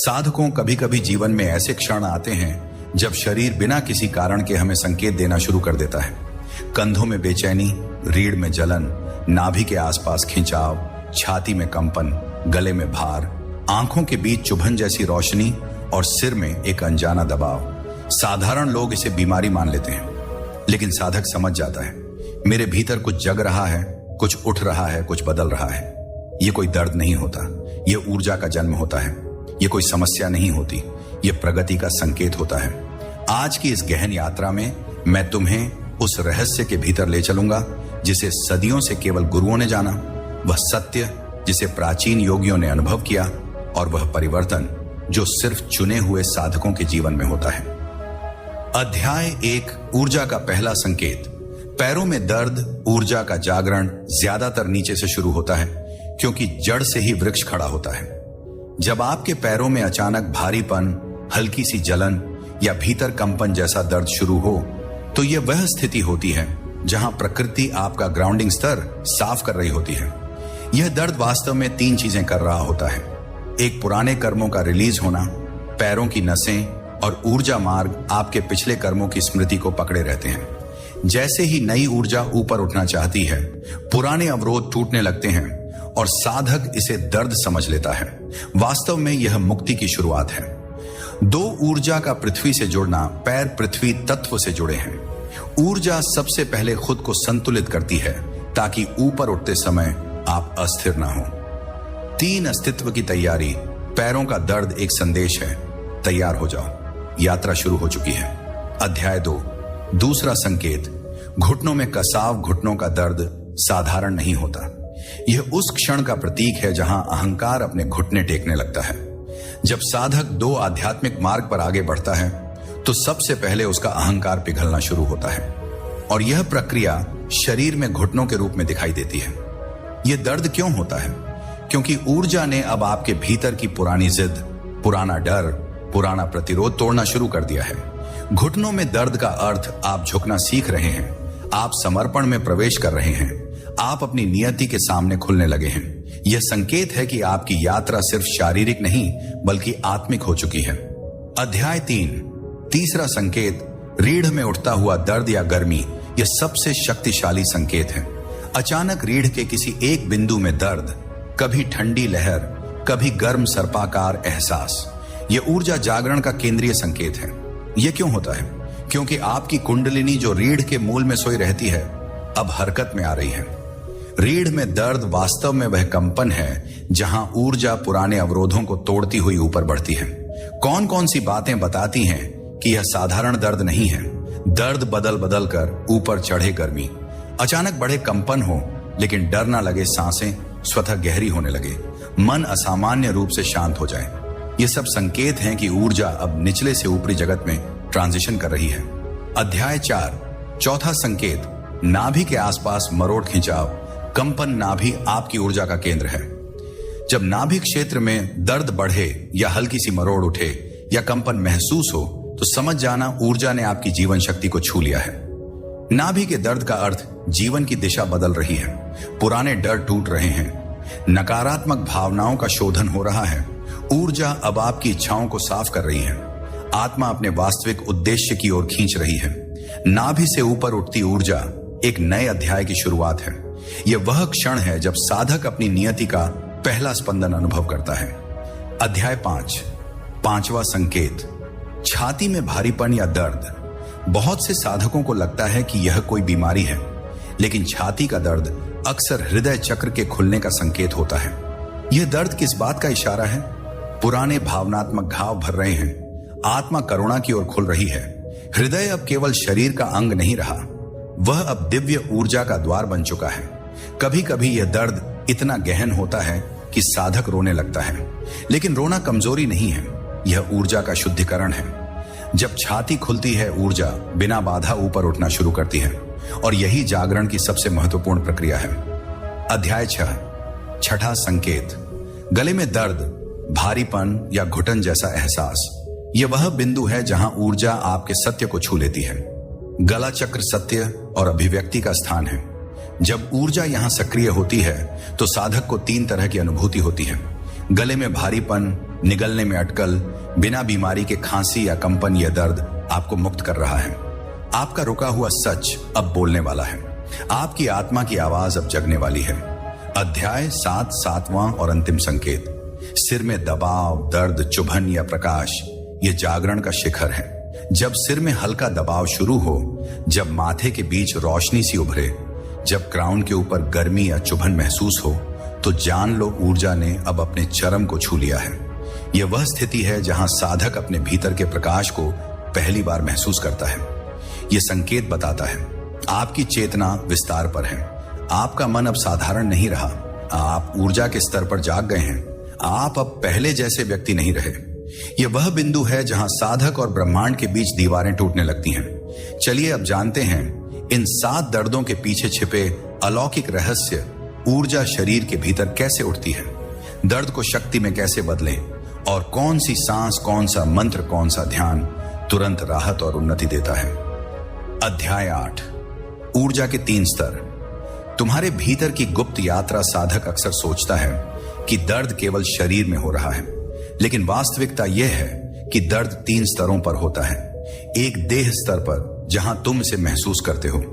साधकों, कभी कभी जीवन में ऐसे क्षण आते हैं जब शरीर बिना किसी कारण के हमें संकेत देना शुरू कर देता है। कंधों में बेचैनी, रीढ़ में जलन, नाभि के आसपास खिंचाव, छाती में कंपन, गले में भार, आंखों के बीच चुभन जैसी रोशनी और सिर में एक अनजाना दबाव। साधारण लोग इसे बीमारी मान लेते हैं, लेकिन साधक समझ जाता है मेरे भीतर कुछ जग रहा है, कुछ उठ रहा है, कुछ बदल रहा है। ये कोई दर्द नहीं होता, ये ऊर्जा का जन्म होता है। ये कोई समस्या नहीं होती, ये प्रगति का संकेत होता है। आज की इस गहन यात्रा में मैं तुम्हें उस रहस्य के भीतर ले चलूंगा जिसे सदियों से केवल गुरुओं ने जाना, वह सत्य जिसे प्राचीन योगियों ने अनुभव किया, और वह परिवर्तन जो सिर्फ चुने हुए साधकों के जीवन में होता है। अध्याय 1, ऊर्जा का पहला संकेत। पैरों में दर्द, ऊर्जा का जागरण ज्यादातर नीचे से शुरू होता है, क्योंकि जड़ से ही वृक्ष खड़ा होता है। जब आपके पैरों में अचानक भारीपन, हल्की सी जलन या भीतर कंपन जैसा दर्द शुरू हो, तो यह वह स्थिति होती है जहां प्रकृति आपका ग्राउंडिंग स्तर साफ कर रही होती है। यह दर्द वास्तव में 3 चीजें कर रहा होता है। एक, पुराने कर्मों का रिलीज होना। पैरों की नसें और ऊर्जा मार्ग आपके पिछले कर्मों की स्मृति को पकड़े रहते हैं। जैसे ही नई ऊर्जा ऊपर उठना चाहती है, पुराने अवरोध टूटने लगते हैं और साधक इसे दर्द समझ लेता है। वास्तव में यह मुक्ति की शुरुआत है। 2, ऊर्जा का पृथ्वी से जुड़ना। पैर पृथ्वी तत्व से जुड़े हैं। ऊर्जा सबसे पहले खुद को संतुलित करती है ताकि ऊपर उठते समय आप अस्थिर ना हो। 3, अस्तित्व की तैयारी। पैरों का दर्द एक संदेश है, तैयार हो जाओ, यात्रा शुरू हो चुकी है। अध्याय 2, दूसरा संकेत। घुटनों में कसाव। घुटनों का दर्द साधारण नहीं होता। यह उस क्षण का प्रतीक है जहां अहंकार अपने घुटने टेकने लगता है। जब साधक 2 आध्यात्मिक मार्ग पर आगे बढ़ता है तो सबसे पहले उसका अहंकार पिघलना शुरू होता है, और यह प्रक्रिया शरीर में घुटनों के रूप में दिखाई देती है। यह दर्द क्यों होता है? क्योंकि ऊर्जा ने अब आपके भीतर की पुरानी जिद, पुराना डर, पुराना प्रतिरोध तोड़ना शुरू कर दिया है। घुटनों में दर्द का अर्थ आप झुकना सीख रहे हैं, आप समर्पण में प्रवेश कर रहे हैं, आप अपनी नियति के सामने खुलने लगे हैं। यह संकेत है कि आपकी यात्रा सिर्फ शारीरिक नहीं बल्कि आत्मिक हो चुकी है। अध्याय 3, तीसरा संकेत। रीढ़ में उठता हुआ दर्द या गर्मी। यह सबसे शक्तिशाली संकेत है। अचानक रीढ़ के किसी एक बिंदु में दर्द, कभी ठंडी लहर, कभी गर्म सर्पाकार एहसास। यह ऊर्जा जागरण का केंद्रीय संकेत है। यह क्यों होता है? क्योंकि आपकी कुंडलिनी जो रीढ़ के मूल में सोई रहती है, अब हरकत में आ रही है। रीढ़ में दर्द वास्तव में वह कंपन है जहां ऊर्जा पुराने अवरोधों को तोड़ती हुई ऊपर बढ़ती है। कौन कौन सी बातें बताती हैं कि यह साधारण दर्द नहीं है? दर्द बदल बदल कर ऊपर चढ़े गर्मी, अचानक बढ़े कंपन हो लेकिन डर ना लगे, सांसें स्वतः गहरी होने लगे, मन असामान्य रूप से शांत हो जाए। ये सब संकेत हैं कि ऊर्जा अब निचले से ऊपरी जगत में ट्रांजिशन कर रही है। अध्याय 4, चौथा संकेत। नाभि के आसपास मरोड़ खिंचाव। कंपन। नाभि आपकी ऊर्जा का केंद्र है। जब नाभि क्षेत्र में दर्द बढ़े या हल्की सी मरोड़ उठे या कंपन महसूस हो तो समझ जाना ऊर्जा ने आपकी जीवन शक्ति को छू लिया है। नाभि के दर्द का अर्थ जीवन की दिशा बदल रही है। पुराने डर टूट रहे हैं, नकारात्मक भावनाओं का शोधन हो रहा है। ऊर्जा अब आपकी इच्छाओं को साफ कर रही है। आत्मा अपने वास्तविक उद्देश्य की ओर खींच रही है। नाभि से ऊपर उठती ऊर्जा एक नए अध्याय की शुरुआत है। यह वह क्षण है जब साधक अपनी नियति का पहला स्पंदन अनुभव करता है। अध्याय 5, पांचवा संकेत। छाती में भारीपन या दर्द। बहुत से साधकों को लगता है कि यह कोई बीमारी है, लेकिन छाती का दर्द अक्सर हृदय चक्र के खुलने का संकेत होता है। यह दर्द किस बात का इशारा है? पुराने भावनात्मक घाव भर रहे हैं, आत्मा करुणा की ओर खुल रही है। हृदय अब केवल शरीर का अंग नहीं रहा, वह अब दिव्य ऊर्जा का द्वार बन चुका है। कभी कभी यह दर्द इतना गहन होता है कि साधक रोने लगता है, लेकिन रोना कमजोरी नहीं है, यह ऊर्जा का शुद्धिकरण है। जब छाती खुलती है, ऊर्जा बिना बाधा ऊपर उठना शुरू करती है, और यही जागरण की सबसे महत्वपूर्ण प्रक्रिया है। अध्याय 6, छठा संकेत। गले में दर्द, भारीपन या घुटन जैसा एहसास। यह वह बिंदु है जहां ऊर्जा आपके सत्य को छू लेती है। गला चक्र सत्य और अभिव्यक्ति का स्थान है। जब ऊर्जा यहां सक्रिय होती है तो साधक को 3 तरह की अनुभूति होती है। गले में भारीपन, निगलने में अटकल, बिना बीमारी के खांसी या कंपन, यह दर्द आपको मुक्त कर रहा है। आपका रुका हुआ सच अब बोलने वाला है। आपकी आत्मा की आवाज अब जगने वाली है। अध्याय 7, 7वां और अंतिम संकेत। सिर में दबाव, दर्द, चुभन या प्रकाश, यह जागरण का शिखर है। जब सिर में हल्का दबाव शुरू हो, जब माथे के बीच रोशनी सी उभरे, जब क्राउन के ऊपर गर्मी या चुभन महसूस हो, तो जान लो ऊर्जा ने अब अपने चरम को छू लिया है। यह वह स्थिति है जहां साधक अपने भीतर के प्रकाश को पहली बार महसूस करता है। यह संकेत बताता है आपकी चेतना विस्तार पर है। आपका मन अब साधारण नहीं रहा। आप ऊर्जा के स्तर पर जाग गए हैं। आप अब पहले जैसे व्यक्ति नहीं रहे। यह वह बिंदु है जहां साधक और ब्रह्मांड के बीच दीवारें टूटने लगती हैं। चलिए अब जानते हैं इन 7 दर्दों के पीछे छिपे अलौकिक रहस्य ऊर्जा शरीर के भीतर कैसे उठती है, दर्द को शक्ति में कैसे बदलें, और कौन सी सांस, कौन सा मंत्र, कौन सा ध्यान तुरंत राहत और उन्नति देता है। अध्याय 8, ऊर्जा के 3 स्तर। तुम्हारे भीतर की गुप्त यात्रा। साधक अक्सर सोचता है कि दर्द केवल शरीर में हो रहा है, लेकिन वास्तविकता यह है कि दर्द 3 स्तरों पर होता है। एक देह स्तर पर, जहां तुम इसे महसूस करते हो।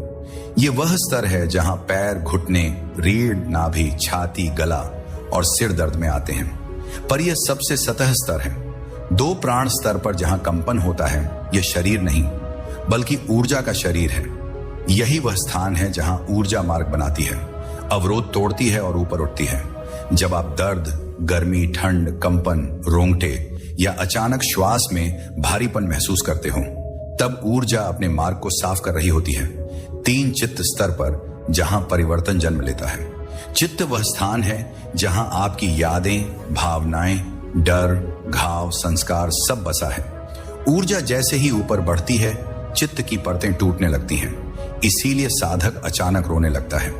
यह वह स्तर है जहां पैर, घुटने, रीढ़, नाभि, छाती, गला और सिर दर्द में आते हैं। पर यह सबसे सतह स्तर है। 2 प्राण स्तर पर जहां कंपन होता है, यह शरीर नहीं बल्कि ऊर्जा का शरीर है। यही वह स्थान है जहां ऊर्जा मार्ग बनाती है, अवरोध तोड़ती है और ऊपर उठती है। जब आप दर्द, गर्मी, ठंड, कंपन, रोंगटे या अचानक श्वास में भारीपन महसूस करते हो, तब ऊर्जा अपने मार्ग को साफ कर रही होती है। 3 चित्त स्तर पर जहां परिवर्तन जन्म लेता है। चित्त वह स्थान है जहां आपकी यादें, भावनाएं, डर, घाव, संस्कार सब बसा है। ऊर्जा जैसे ही ऊपर बढ़ती है, चित्त की परतें टूटने लगती हैं। इसीलिए साधक अचानक रोने लगता है,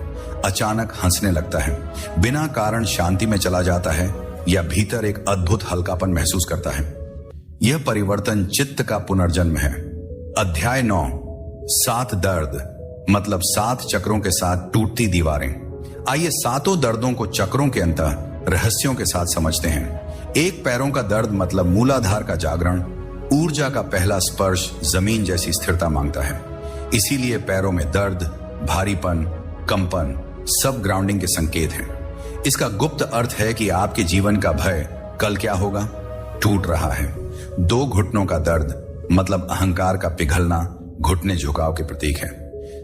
अचानक हंसने लगता है, बिना कारण शांति में चला जाता है या भीतर एक अद्भुत हल्कापन महसूस करता है। यह परिवर्तन चित्त का पुनर्जन्म है। अध्याय 9, 7 दर्द, मतलब 7 चक्रों के साथ टूटती दीवारें। आइए 7 दर्दों को चक्रों के अंतः रहस्यों के साथ समझते हैं। एक, पैरों का दर्द, मतलब मूलाधार का जागरण। ऊर्जा का पहला स्पर्श जमीन जैसी स्थिरता मांगता है। इसीलिए पैरों में दर्द, भारीपन, कंपन सब ग्राउंडिंग के संकेत हैं। इसका गुप्त अर्थ है कि आपके जीवन का भय कल क्या होगा टूट रहा है। 2 घुटनों का दर्द, मतलब अहंकार का पिघलना, घुटने झुकाव के प्रतीक है।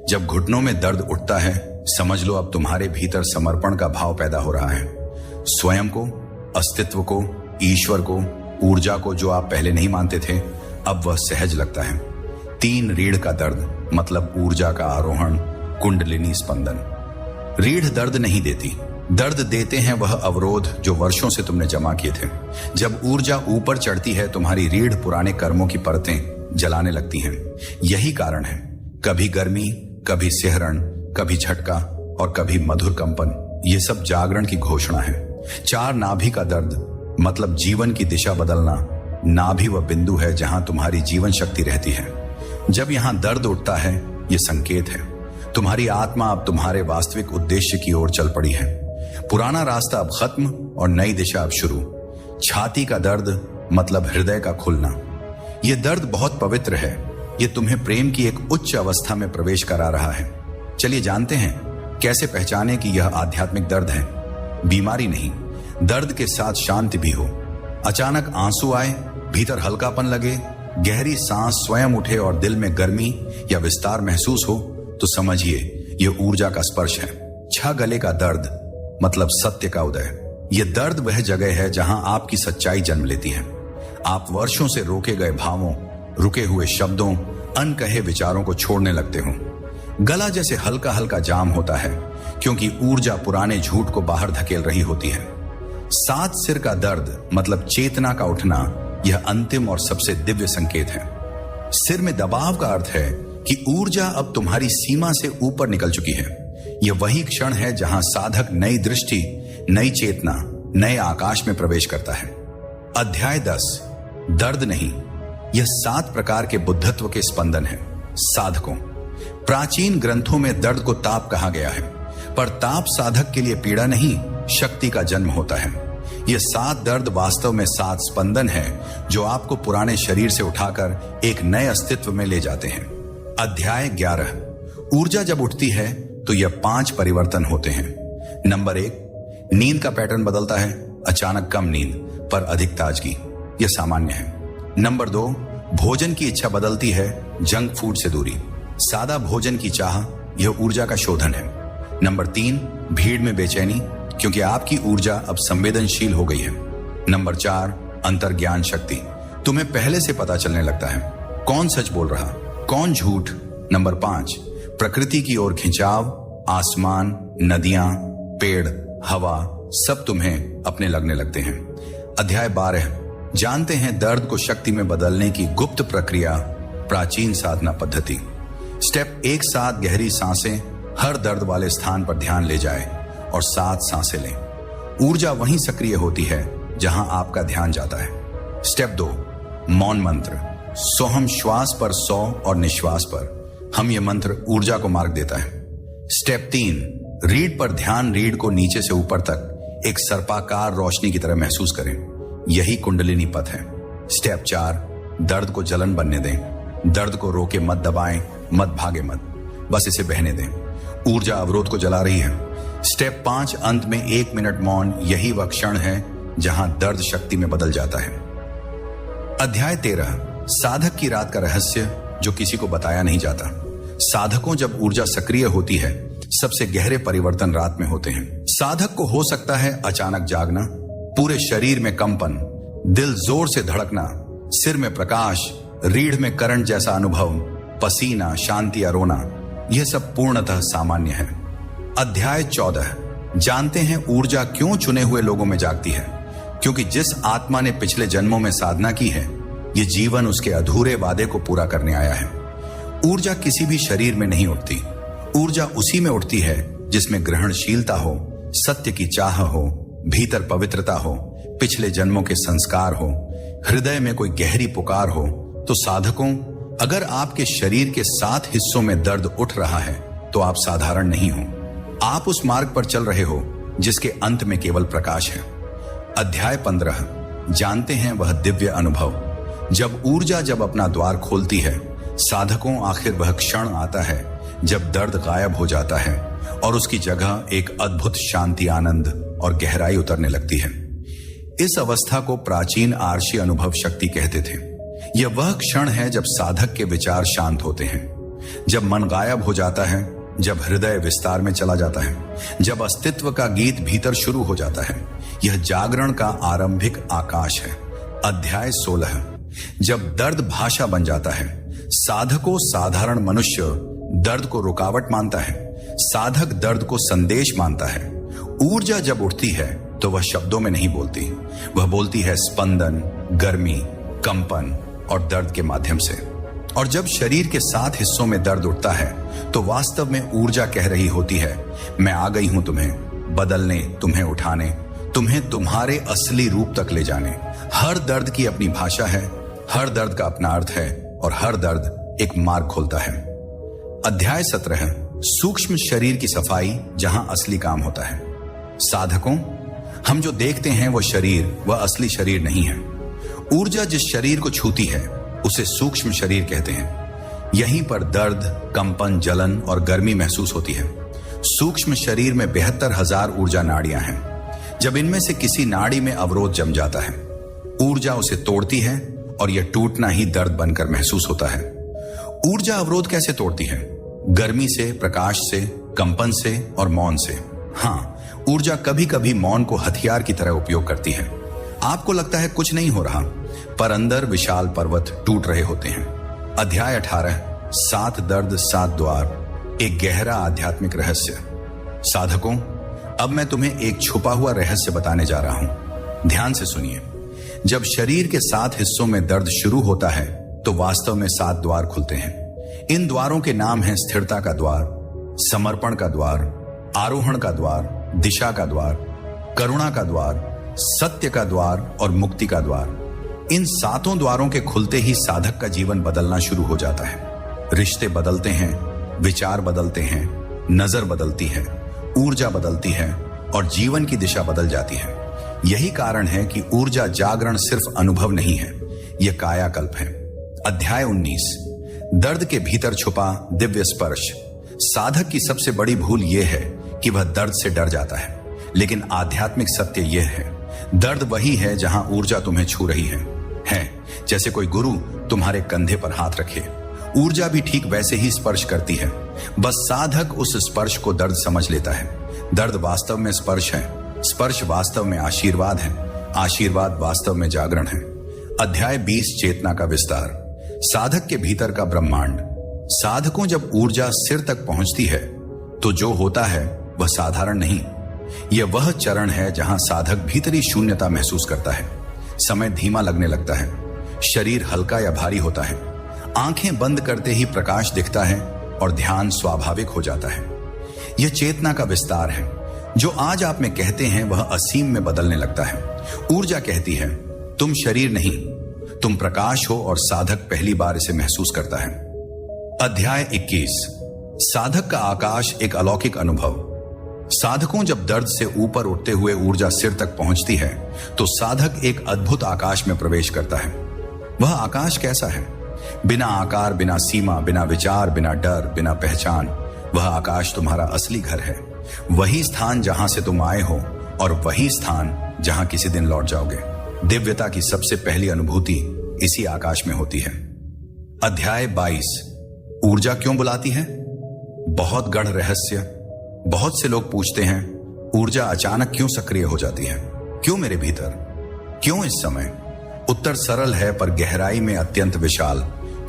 जब घुटनों में दर्द उठता है, समझ लो अब तुम्हारे भीतर समर्पण का भाव पैदा हो रहा है। स्वयं को, अस्तित्व को, ईश्वर को, ऊर्जा को, जो आप पहले नहीं मानते थे, अब वह सहज लगता है। 3 रीढ़ का दर्द, मतलब ऊर्जा का आरोहण, कुंडलिनी स्पंदन। रीढ़ दर्द नहीं देती, दर्द देते हैं वह अवरोध जो वर्षों से तुमने जमा किए थे। जब ऊर्जा ऊपर चढ़ती है, तुम्हारी रीढ़ पुराने कर्मों की परतें जलाने लगती हैं। यही कारण है, कभी गर्मी, कभी सिहरण, कभी झटका और कभी मधुर कंपन। ये सब जागरण की घोषणा है। 4 नाभि का दर्द, मतलब जीवन की दिशा बदलना। नाभि वह बिंदु है जहां तुम्हारी जीवन शक्ति रहती है। जब यहां दर्द उठता है, यह संकेत है तुम्हारी आत्मा अब तुम्हारे वास्तविक उद्देश्य की ओर चल पड़ी है। पुराना रास्ता अब खत्म और नई दिशा अब शुरू। छाती का दर्द, मतलब हृदय का खुलना। यह दर्द बहुत पवित्र है। यह तुम्हें प्रेम की एक उच्च अवस्था में प्रवेश करा रहा है। चलिए जानते हैं कैसे पहचाने कि यह आध्यात्मिक दर्द है, बीमारी नहीं। दर्द के साथ शांति भी हो। अचानक आंसू आए, भीतर हल्कापन लगे, गहरी सांस स्वयं उठे और दिल में गर्मी या विस्तार महसूस हो, तो समझिए यह ऊर्जा का स्पर्श है। 6 गले का दर्द, मतलब सत्य का उदय। यह दर्द वह जगह है जहां आपकी सच्चाई जन्म लेती है। आप वर्षों से रोके गए भावों, रुके हुए शब्दों, अनकहे विचारों को छोड़ने लगते हो। गला जैसे हल्का हल्का जाम होता है, क्योंकि ऊर्जा पुराने झूठ को बाहर धकेल रही होती है। 7 सिर का दर्द, मतलब चेतना का उठना, यह अंतिम और सबसे दिव्य संकेत है। सिर में दबाव का अर्थ है कि ऊर्जा अब तुम्हारी सीमा से ऊपर निकल चुकी है। यह वही क्षण है जहां साधक नई दृष्टि, नई चेतना, नए आकाश में प्रवेश करता है। अध्याय 10, दर्द नहीं, यह 7 प्रकार के बुद्धत्व के स्पंदन है। साधकों, प्राचीन ग्रंथों में दर्द को ताप कहा गया है, पर ताप साधक के लिए पीड़ा नहीं, शक्ति का जन्म होता है। ये 7 दर्द वास्तव में 7 स्पंदन है जो आपको पुराने शरीर से उठाकर एक नए अस्तित्व में ले जाते हैं। अध्याय 11। ऊर्जा जब उठती है तो यह 5 परिवर्तन होते हैं। नंबर 1, नींद का पैटर्न बदलता है। अचानक कम नींद पर अधिक ताजगी, यह सामान्य है। नंबर 2, भोजन की इच्छा बदलती है। जंक फूड से दूरी, सादा भोजन की चाह, यह ऊर्जा का शोधन है। नंबर 3, भीड़ में बेचैनी, क्योंकि आपकी ऊर्जा अब संवेदनशील हो गई है। नंबर 4, अंतर्ज्ञान शक्ति, तुम्हें पहले से पता चलने लगता है कौन सच बोल रहा, कौन झूठ। नंबर 5, प्रकृति की ओर खिंचाव, आसमान, नदियां, पेड़, हवा सब तुम्हें अपने लगने लगते हैं। अध्याय 12, जानते हैं दर्द को शक्ति में बदलने की गुप्त प्रक्रिया, प्राचीन साधना पद्धति। स्टेप 1, 7 गहरी सांसें, हर दर्द वाले स्थान पर ध्यान ले जाए और 7 सांसें लें। ऊर्जा वहीं सक्रिय होती है जहां आपका ध्यान जाता है। स्टेप 2, मौन मंत्र। सोहम श्वास पर 100 और निश्वास पर हम ये मंत्र ऊर्जा को मार्ग देता है। स्टेप 3, रीढ़ पर ध्यान। रीढ़ को नीचे से ऊपर तक एक सर्पाकार रोशनी की तरह महसूस करें, यही कुंडलिनी पथ है। स्टेप 4, दर्द को जलन बनने दें। दर्द को रोके मत, दबाएं मत, भागे मत, बस इसे बहने दें। ऊर्जा अवरोध को जला रही है। स्टेप 5, अंत में 1 मिनट मौन। यही वह क्षण है जहां दर्द शक्ति में बदल जाता है। अध्याय 13, साधक की रात का रहस्य जो किसी को बताया नहीं जाता। साधकों जब ऊर्जा सक्रिय होती है, सबसे गहरे परिवर्तन रात में होते हैं। साधक को हो सकता है अचानक जागना, पूरे शरीर में कंपन, दिल जोर से धड़कना, सिर में प्रकाश, रीढ़ में करंट जैसा अनुभव, पसीना, शांति या रोना, यह सब पूर्णतः सामान्य है। अध्याय 14, जानते हैं ऊर्जा क्यों चुने हुए लोगों में जागती है? क्योंकि जिस आत्मा ने पिछले जन्मों में साधना की है, यह जीवन उसके अधूरे वादे को पूरा करने आया है। ऊर्जा किसी भी शरीर में नहीं उठती, ऊर्जा उसी में उठती है जिसमें ग्रहणशीलता हो, सत्य की चाह हो, भीतर पवित्रता हो, पिछले जन्मों के संस्कार हो, हृदय में कोई गहरी पुकार हो। तो साधकों, अगर आपके शरीर के 7 हिस्सों में दर्द उठ रहा है तो आप साधारण नहीं हो। आप उस मार्ग पर चल रहे हो जिसके अंत में केवल प्रकाश है। अध्याय 15, जानते हैं वह दिव्य अनुभव। जब ऊर्जा जब अपना द्वार खोलती है, साधकों, आखिर वह क्षण आता है जब दर्द गायब हो जाता है और उसकी जगह एक अद्भुत शांति, आनंद और गहराई उतरने लगती है। इस अवस्था को प्राचीन आर्षी अनुभव शक्ति कहते थे। यह वह क्षण है जब साधक के विचार शांत होते हैं, जब मन गायब हो जाता है, जब हृदय विस्तार में चला जाता है, जब अस्तित्व का गीत भीतर शुरू हो जाता है। यह जागरण का आरंभिक आकाश है। अध्याय 16, जब दर्द भाषा बन जाता है। साधकों, साधारण मनुष्य दर्द को रुकावट मानता है, साधक दर्द को संदेश मानता है। ऊर्जा जब उठती है तो वह शब्दों में नहीं बोलती, वह बोलती है स्पंदन, गर्मी, कंपन और दर्द के माध्यम से। और जब शरीर के 7 हिस्सों में दर्द उठता है तो वास्तव में ऊर्जा कह रही होती है, मैं आ गई हूं तुम्हें बदलने, तुम्हें उठाने, तुम्हें तुम्हारे असली रूप तक ले जाने। हर दर्द की अपनी भाषा है, हर दर्द का अपना अर्थ है और हर दर्द एक मार्ग खोलता है। अध्याय 17, सूक्ष्म शरीर की सफाई, जहां असली काम होता है। साधकों, हम जो देखते हैं वो शरीर, वह असली शरीर नहीं है। ऊर्जा जिस शरीर को छूती है उसे सूक्ष्म शरीर कहते हैं। यहीं पर दर्द, कंपन, जलन और गर्मी महसूस होती है। सूक्ष्म शरीर में 72,000 ऊर्जा नाड़ियां हैं। जब इनमें से किसी नाड़ी में अवरोध जम जाता है, ऊर्जा उसे तोड़ती है और यह टूटना ही दर्द बनकर महसूस होता है। ऊर्जा अवरोध कैसे तोड़ती है? गर्मी से, प्रकाश से, कंपन से और मौन से। हाँ, ऊर्जा कभी कभी मौन को हथियार की तरह उपयोग करती है। आपको लगता है कुछ नहीं हो रहा, पर अंदर विशाल पर्वत टूट रहे होते हैं। अध्याय 18, 7 दर्द 7 द्वार, एक गहरा आध्यात्मिक रहस्य। साधकों, अब मैं तुम्हें एक छुपा हुआ रहस्य बताने जा रहा हूं, ध्यान से सुनिए। जब शरीर के 7 हिस्सों में दर्द शुरू होता है तो वास्तव में 7 द्वार खुलते हैं। इन द्वारों के नाम हैं स्थिरता का द्वार, समर्पण का द्वार, आरोहण का द्वार, दिशा का द्वार, करुणा का द्वार, सत्य का द्वार और मुक्ति का द्वार। इन 7 द्वारों के खुलते ही साधक का जीवन बदलना शुरू हो जाता है। रिश्ते बदलते हैं, विचार बदलते हैं, नजर बदलती है, ऊर्जा बदलती है और जीवन की दिशा बदल जाती है। यही कारण है कि ऊर्जा जागरण सिर्फ अनुभव नहीं है, यह कायाकल्प है। अध्याय 19, दर्द के भीतर छुपा दिव्य स्पर्श। साधक की सबसे बड़ी भूल यह है कि वह दर्द से डर जाता है, लेकिन आध्यात्मिक सत्य यह है, दर्द वही है जहां ऊर्जा तुम्हें छू रही है। जैसे कोई गुरु तुम्हारे कंधे पर हाथ रखे, ऊर्जा भी ठीक वैसे ही स्पर्श करती है। बस साधक उस स्पर्श को दर्द समझ लेता है। दर्द वास्तव में स्पर्श है, स्पर्श वास्तव में आशीर्वाद है, आशीर्वाद वास्तव में जागरण है। अध्याय 20, चेतना का विस्तार। साधक के भीतर का ब्रह्मांड। साधकों जब ऊर्जा सिर तक पहुंचती है तो जो होता है वह साधारण नहीं। यह वह चरण है जहां साधक भीतरी शून्यता महसूस करता है। समय धीमा लगने लगता है, शरीर हल्का या भारी होता है, आंखें बंद करते ही प्रकाश दिखता है और ध्यान स्वाभाविक हो जाता है। यह चेतना का विस्तार है। जो आज आप में कहते हैं वह असीम में बदलने लगता है। ऊर्जा कहती है तुम शरीर नहीं, तुम प्रकाश हो, और साधक पहली बार इसे महसूस करता है। अध्याय 21, साधक का आकाश, एक अलौकिक अनुभव। साधकों जब दर्द से ऊपर उठते हुए ऊर्जा सिर तक पहुंचती है तो साधक एक अद्भुत आकाश में प्रवेश करता है। वह आकाश कैसा है? बिना आकार, बिना सीमा, बिना विचार, बिना डर, बिना पहचान। वह आकाश तुम्हारा असली घर है, वही स्थान जहां से तुम आए हो और वही स्थान जहां किसी दिन लौट जाओगे। दिव्यता की सबसे पहली अनुभूति इसी आकाश में होती है। अध्याय 22, ऊर्जा क्यों बुलाती है? बहुत गढ़ रहस्य। बहुत से लोग पूछते हैं ऊर्जा अचानक क्यों सक्रिय हो जाती है, क्यों मेरे भीतर, क्यों इस समय? उत्तर सरल है पर गहराई में अत्यंत विशाल,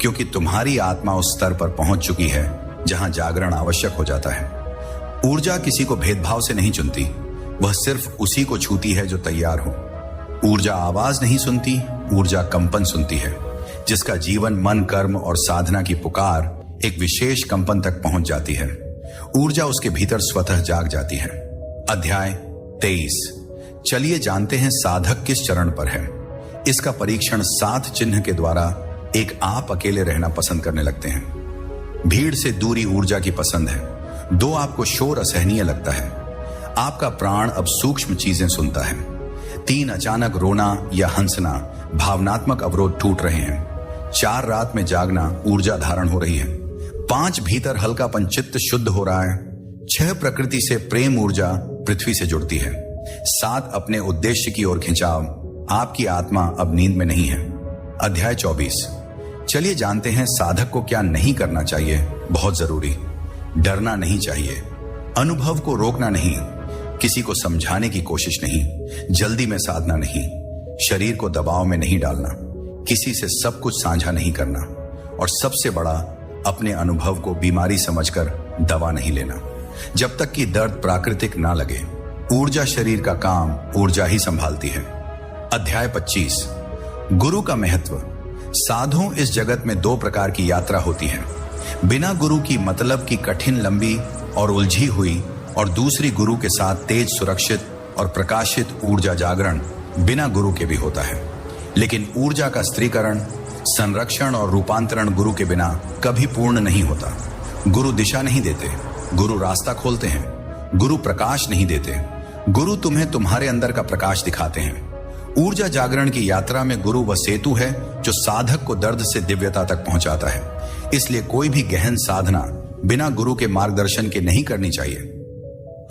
क्योंकि तुम्हारी आत्मा उस स्तर पर पहुंच चुकी है जहां जागरण आवश्यक हो जाता है। ऊर्जा किसी को भेदभाव से नहीं चुनती, वह सिर्फ उसी को छूती है जो तैयार हो। ऊर्जा आवाज नहीं सुनती, ऊर्जा कंपन सुनती है। जिसका जीवन, मन, कर्म और साधना की पुकार एक विशेष कंपन तक पहुंच जाती है, ऊर्जा उसके भीतर स्वतः जाग जाती है। अध्याय 23, चलिए जानते हैं साधक किस चरण पर है। इसका परीक्षण 7 चिन्ह के द्वारा एक आप अकेले रहना पसंद करने लगते हैं। भीड़ से दूरी ऊर्जा की पसंद है। 2, आपको शोर असहनीय लगता है, आपका प्राण अब सूक्ष्म चीजें सुनता है। 3, अचानक रोना या हंसना, भावनात्मक अवरोध टूट रहे हैं। 4, रात में जागना, ऊर्जा धारण हो रही है। 5, भीतर हल्कापन, चित्त शुद्ध हो रहा है। 6, प्रकृति से प्रेम ऊर्जा पृथ्वी से जुड़ती है। 7, अपने उद्देश्य की ओर खिंचाव, आपकी आत्मा अब नींद में नहीं है। अध्याय 24, चलिए जानते हैं साधक को क्या नहीं करना चाहिए। बहुत जरूरी, डरना नहीं चाहिए, अनुभव को रोकना नहीं, किसी को समझाने की कोशिश नहीं, जल्दी में साधना नहीं, शरीर को दबाव में नहीं डालना, किसी से सब कुछ साझा नहीं करना, और सबसे बड़ा, अपने अनुभव को बीमारी समझकर दवा नहीं लेना। जब तक कि दर्द प्राकृतिक ना लगे, ऊर्जा शरीर का काम ऊर्जा ही संभालती है। अध्याय 25, गुरु का महत्व। साधु, इस जगत में 2 प्रकार की यात्रा होती है। बिना गुरु की मतलब की कठिन, लंबी और उलझी हुई, और दूसरी गुरु के साथ तेज, सुरक्षित और प्रकाशित ऊर्जा जागरण बिना गुरु के भी होता है। लेकिन ऊर्जा का स्त्रीकरण, संरक्षण और रूपांतरण गुरु के बिना कभी पूर्ण नहीं होता। गुरु दिशा नहीं देते, गुरु रास्ता खोलते हैं। गुरु प्रकाश नहीं देते, गुरु तुम्हें तुम्हारे अंदर का प्रकाश दिखाते हैं। ऊर्जा जागरण की यात्रा में गुरु वह सेतु है जो साधक को दर्द से दिव्यता तक पहुंचाता है। इसलिए कोई भी गहन साधना बिना गुरु के मार्गदर्शन के नहीं करनी चाहिए।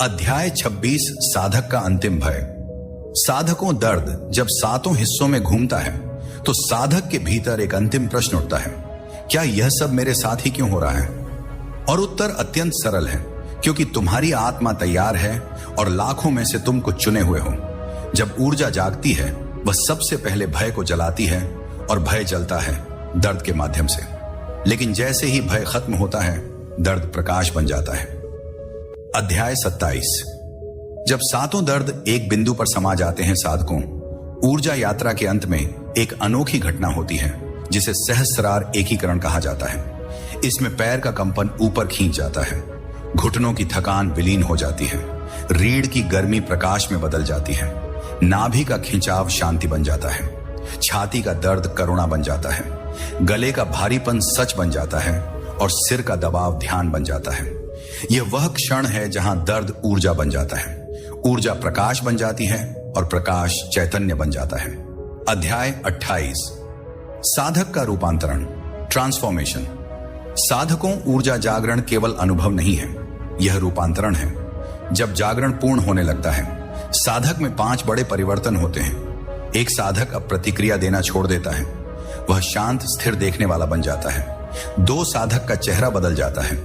अध्याय 26, साधक का अंतिम भय। साधकों, दर्द जब 7 हिस्सों में घूमता है तो साधक के भीतर एक अंतिम प्रश्न उठता है, क्या यह सब मेरे साथ ही क्यों हो रहा है? और उत्तर अत्यंत सरल है, क्योंकि तुम्हारी आत्मा तैयार है और लाखों में से तुम कुछ चुने हुए हो। जब ऊर्जा जागती है, वह सबसे पहले भय को जलाती है, और भय जलता है दर्द के माध्यम से। लेकिन जैसे ही भय खत्म होता है, दर्द प्रकाश बन जाता है। अध्याय 27, जब 7 दर्द एक बिंदु पर समा जाते हैं साधकों, ऊर्जा यात्रा के अंत में एक अनोखी घटना होती है जिसे सहस्रार एकीकरण कहा जाता है। इसमें पैर का कंपन ऊपर खींच जाता है, घुटनों की थकान विलीन हो जाती है, रीढ़ की गर्मी प्रकाश में बदल जाती है, नाभि का खिंचाव शांति बन जाता है, छाती का दर्द करुणा बन जाता है, गले का भारीपन सच बन जाता है, और सिर का दबाव ध्यान बन जाता है। यह वह क्षण है जहां दर्द ऊर्जा बन जाता है, ऊर्जा प्रकाश बन जाती है, और प्रकाश चैतन्य बन जाता है। अध्याय 28, साधक का रूपांतरण, ट्रांसफॉर्मेशन। साधकों, ऊर्जा जागरण केवल अनुभव नहीं है, यह रूपांतरण है। जब जागरण पूर्ण होने लगता है, साधक में 5 बड़े परिवर्तन होते हैं। एक साधक अब प्रतिक्रिया देना छोड़ देता है, वह शांत स्थिर देखने वाला बन जाता है। 2 साधक का चेहरा बदल जाता है,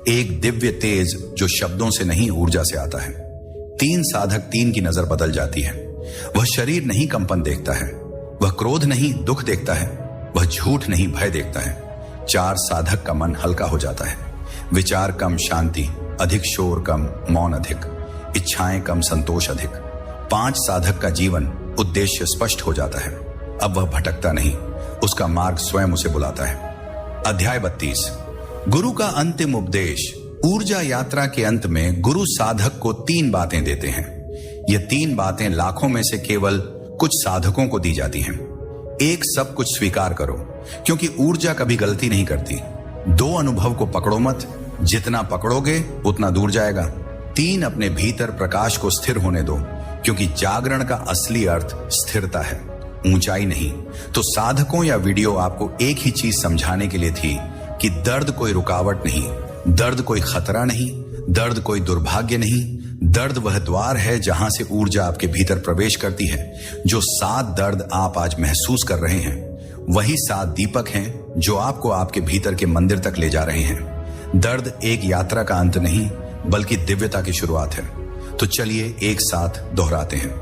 एक दिव्य तेज जो शब्दों से नहीं ऊर्जा से आता है। 3 साधक 3 की नजर बदल जाती है, वह शरीर नहीं कंपन देखता है, वह क्रोध नहीं दुख देखता है, वह झूठ नहीं भय देखता है। 4 साधक का मन हल्का हो जाता है, विचार कम शांति अधिक, शोर कम मौन अधिक, इच्छाएं कम संतोष अधिक। 5 साधक का जीवन उद्देश्य स्पष्ट हो जाता है, अब वह भटकता नहीं, उसका मार्ग स्वयं उसे बुलाता है। अध्याय 32, गुरु का अंतिम उपदेश। ऊर्जा यात्रा के अंत में गुरु साधक को 3 बातें देते हैं। ये 3 बातें लाखों में से केवल कुछ साधकों को दी जाती हैं। 1, सब कुछ स्वीकार करो, क्योंकि ऊर्जा कभी गलती नहीं करती। 2, अनुभव को पकड़ो मत, जितना पकड़ोगे उतना दूर जाएगा। 3, अपने भीतर प्रकाश को स्थिर होने दो, क्योंकि जागरण का असली अर्थ स्थिरता है, ऊंचाई नहीं। तो साधकों या वीडियो आपको एक ही चीज समझाने के लिए थी कि दर्द कोई रुकावट नहीं, दर्द कोई खतरा नहीं, दर्द कोई दुर्भाग्य नहीं। दर्द वह द्वार है जहां से ऊर्जा आपके भीतर प्रवेश करती है। जो 7 दर्द आप आज महसूस कर रहे हैं, वही 7 दीपक हैं जो आपको आपके भीतर के मंदिर तक ले जा रहे हैं। दर्द एक यात्रा का अंत नहीं, बल्कि दिव्यता की शुरुआत है। तो चलिए एक साथ दोहराते हैं।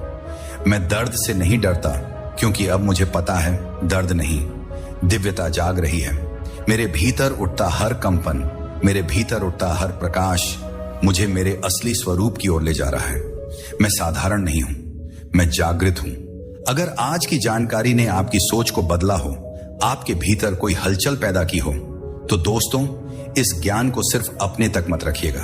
मैं दर्द से नहीं डरता, क्योंकि अब मुझे पता है दर्द नहीं, दिव्यता जाग रही है। मेरे भीतर उठता हर कंपन, मेरे भीतर उठता हर प्रकाश मुझे मेरे असली स्वरूप की ओर ले जा रहा है। मैं साधारण नहीं हूं, मैं जागृत हूं। अगर आज की जानकारी ने आपकी सोच को बदला हो, आपके भीतर कोई हलचल पैदा की हो, तो दोस्तों, इस ज्ञान को सिर्फ अपने तक मत रखिएगा।